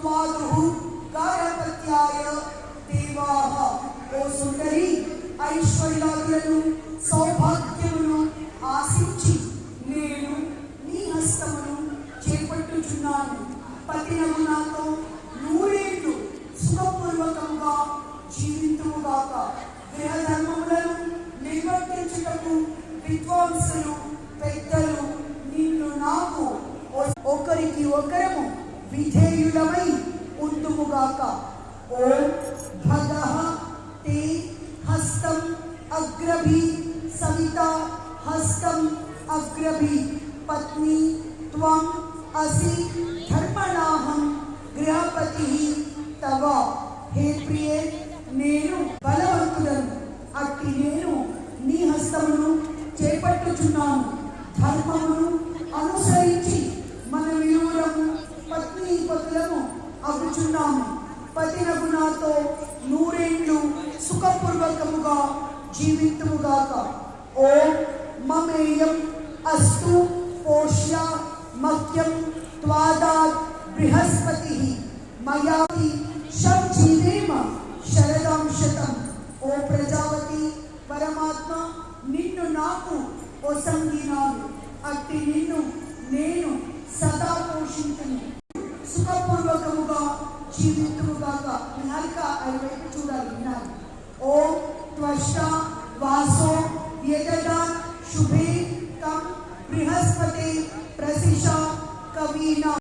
त्वादुः गारपत्याय देवाः ओ सुंदरी ఐశ్వర్యాలను సౌభాగ్యమును ఆశించి నేను నీ హస్తమును చేపట్టుచున్నాను. పతినగు నాతో నూరేళ్లు సుఖపూర్వకంగా జీవింతుముగాక. గృహధర్మములను నిర్వర్తించుటకు విద్వాంసులు పెద్దలు నిన్ను నాకు ఒకరికి ఒకరము విధేయులమై ఉందుముగాక. ఓ భగః తే हस्तं अग्रभी सविता हस्तं अग्रभी पत्नी त्वं असि धर्मणाहं गृहपति तव. हे प्रिये నేను బలవంతుడను, అట్టి నేను నీ హస్తమును చేపట్టుచున్నాను. ధర్మమును అనుసరించి మనమిరువురము పత్ని పతులము అగుచున్నాము. పతినగు నాతో నూరేండ్లు సుఖపూర్వకముగా జీవింతుముగాక. ఓ మమేయం అస్తు పోష్య మహ్యం త్వాదాద్ బృహస్పతిః మయాపి శం జీవేమ శరదాం శతం. ఓ ప్రజాపతి పరమాత్మ నిన్ను నాకు ఒసంగినాడు, అట్టి నిన్ను నేను సదా పోషించును. సుఖపూర్వకముగా జీవితుముగాక. వినాలిక అటువైపు చూడాలి, వినాలి. ఓం త్వష్టా వాసో యజదాన్ శుభే తం బృహస్పతే ప్రసిషా కవీనా.